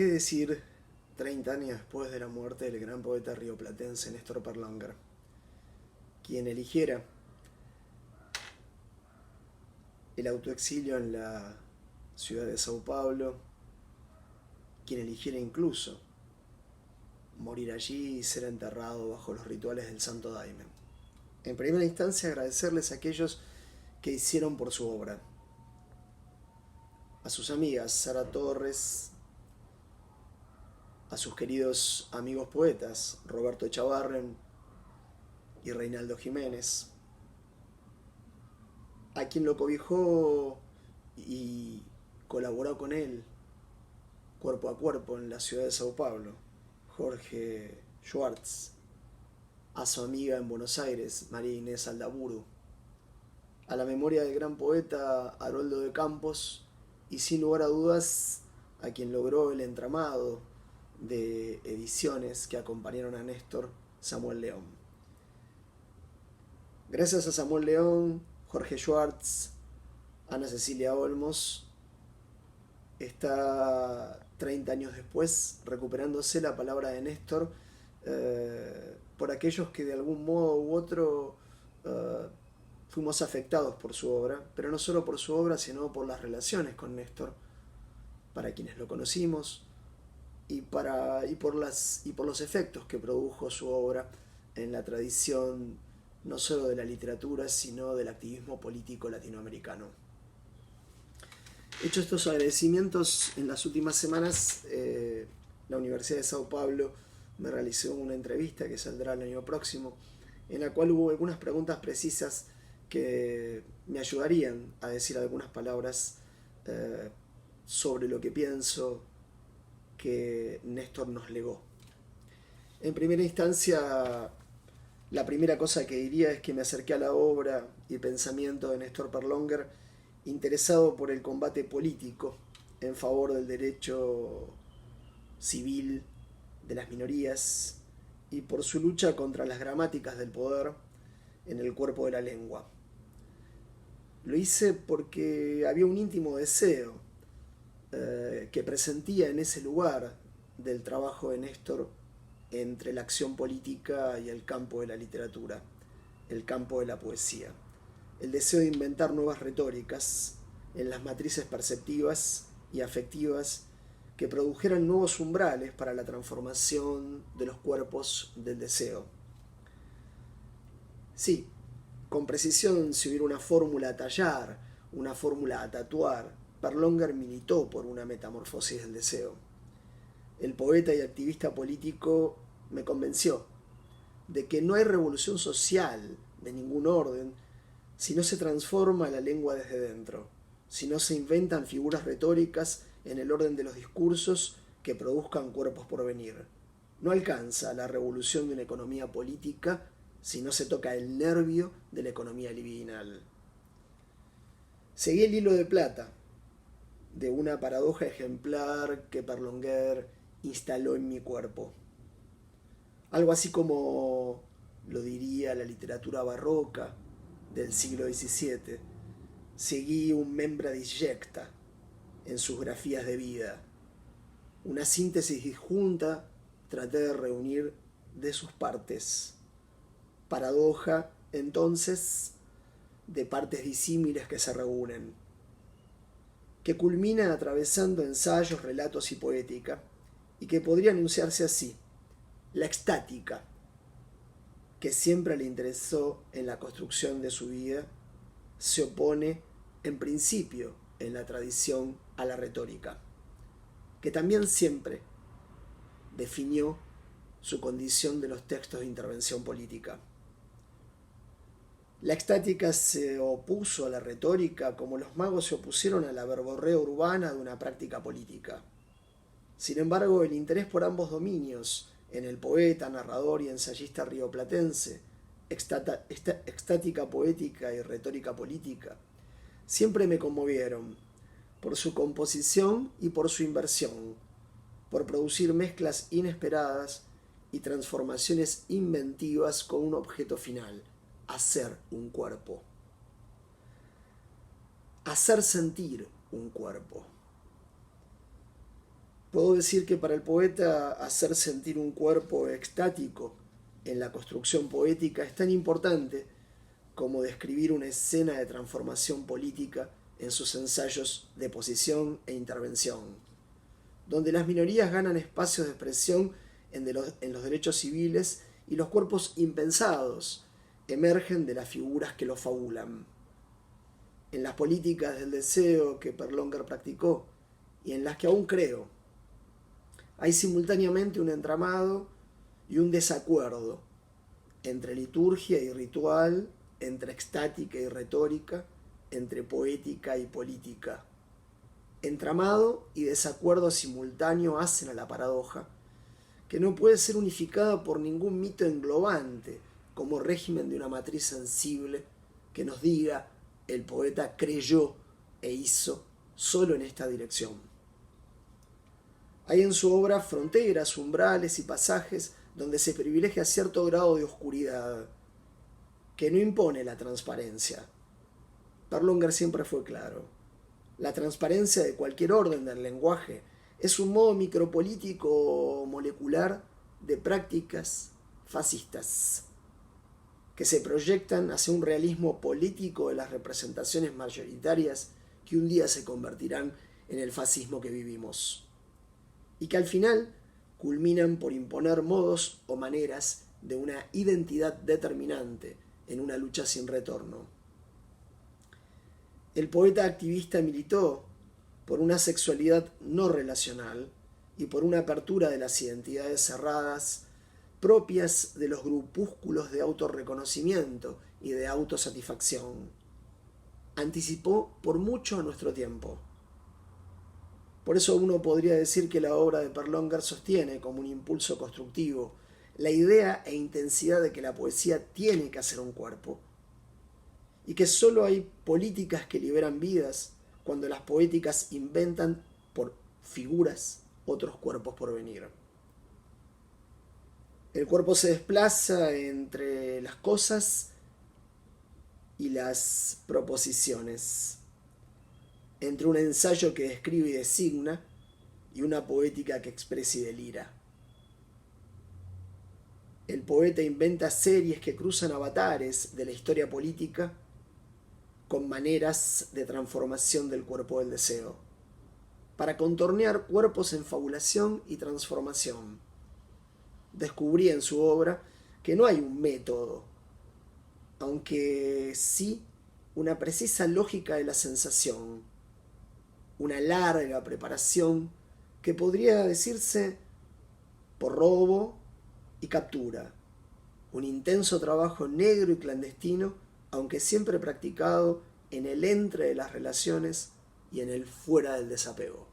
¿Qué decir 30 años después de la muerte del gran poeta rioplatense Néstor Perlonguer? Quien eligiera el autoexilio en la ciudad de Sao Paulo, quien eligiera incluso morir allí y ser enterrado bajo los rituales del Santo Daime. En primera instancia, agradecerles a aquellos que hicieron por su obra. A sus amigas Sara Torres, a sus queridos amigos poetas Roberto Echavarren y Reinaldo Jiménez, a quien lo cobijó y colaboró con él cuerpo a cuerpo en la ciudad de Sao Paulo, Jorge Schwartz, a su amiga en Buenos Aires, María Inés Aldaburu, a la memoria del gran poeta Haroldo de Campos y sin lugar a dudas a quien logró el entramado de ediciones que acompañaron a Néstor, Samuel León. Gracias a Samuel León, Jorge Schwartz, Ana Cecilia Olmos, está 30 años después recuperándose la palabra de Néstor por aquellos que de algún modo u otro fuimos afectados por su obra, pero no solo por su obra, sino por las relaciones con Néstor, para quienes lo conocimos y por los efectos que produjo su obra en la tradición no solo de la literatura, sino del activismo político latinoamericano. Hechos estos agradecimientos, en las últimas semanas la Universidad de Sao Paulo me realizó una entrevista que saldrá el año próximo, en la cual hubo algunas preguntas precisas que me ayudarían a decir algunas palabras sobre lo que pienso que Néstor nos legó. En primera instancia, la primera cosa que diría es que me acerqué a la obra y pensamiento de Néstor Perlonguer interesado por el combate político en favor del derecho civil de las minorías y por su lucha contra las gramáticas del poder en el cuerpo de la lengua. Lo hice porque había un íntimo deseo que presentía en ese lugar del trabajo de Néstor entre la acción política y el campo de la literatura, el campo de la poesía. El deseo de inventar nuevas retóricas en las matrices perceptivas y afectivas que produjeran nuevos umbrales para la transformación de los cuerpos del deseo. Sí, con precisión, si hubiera una fórmula a tallar, una fórmula a tatuar, Perlonguer militó por una metamorfosis del deseo. El poeta y activista político me convenció de que no hay revolución social de ningún orden si no se transforma la lengua desde dentro, si no se inventan figuras retóricas en el orden de los discursos que produzcan cuerpos por venir. No alcanza la revolución de una economía política si no se toca el nervio de la economía libidinal. Seguí el hilo de plata de una paradoja ejemplar que Perlonguer instaló en mi cuerpo. Algo así como lo diría la literatura barroca del siglo XVII. Seguí un membra disjecta en sus grafías de vida. Una síntesis disjunta traté de reunir de sus partes. Paradoja, entonces, de partes disímiles que se reúnen, que culmina atravesando ensayos, relatos y poética, y que podría anunciarse así: la extática, que siempre le interesó en la construcción de su vida, se opone en principio en la tradición a la retórica, que también siempre definió su condición de los textos de intervención política. La extática se opuso a la retórica como los magos se opusieron a la verborrea urbana de una práctica política. Sin embargo, el interés por ambos dominios en el poeta, narrador y ensayista rioplatense, extática poética y retórica política, siempre me conmovieron por su composición y por su inversión, por producir mezclas inesperadas y transformaciones inventivas con un objeto final: hacer un cuerpo. Hacer sentir un cuerpo. Puedo decir que para el poeta hacer sentir un cuerpo extático en la construcción poética es tan importante como describir una escena de transformación política en sus ensayos de posición e intervención, donde las minorías ganan espacios de expresión en los derechos civiles y los cuerpos impensados emergen de las figuras que los fabulan. En las políticas del deseo que Perlonger practicó y en las que aún creo, hay simultáneamente un entramado y un desacuerdo entre liturgia y ritual, entre extática y retórica, entre poética y política. Entramado y desacuerdo simultáneo hacen a la paradoja, que no puede ser unificada por ningún mito englobante, como régimen de una matriz sensible que nos diga el poeta creyó e hizo solo en esta dirección. Hay en su obra fronteras, umbrales y pasajes donde se privilegia cierto grado de oscuridad, que no impone la transparencia. Perlonger siempre fue claro. La transparencia de cualquier orden del lenguaje es un modo micropolítico o molecular de prácticas fascistas, que se proyectan hacia un realismo político de las representaciones mayoritarias que un día se convertirán en el fascismo que vivimos, y que al final culminan por imponer modos o maneras de una identidad determinante en una lucha sin retorno. El poeta activista militó por una sexualidad no relacional y por una apertura de las identidades cerradas propias de los grupúsculos de autorreconocimiento y de autosatisfacción. Anticipó por mucho a nuestro tiempo. Por eso uno podría decir que la obra de Perlonger sostiene como un impulso constructivo la idea e intensidad de que la poesía tiene que hacer un cuerpo, y que solo hay políticas que liberan vidas cuando las poéticas inventan por figuras otros cuerpos por venir. El cuerpo se desplaza entre las cosas y las proposiciones, entre un ensayo que describe y designa y una poética que expresa y delira. El poeta inventa series que cruzan avatares de la historia política con maneras de transformación del cuerpo del deseo, para contornear cuerpos en fabulación y transformación. Descubrí en su obra que no hay un método, aunque sí una precisa lógica de la sensación, una larga preparación que podría decirse por robo y captura, un intenso trabajo negro y clandestino, aunque siempre practicado en el entre de las relaciones y en el fuera del desapego.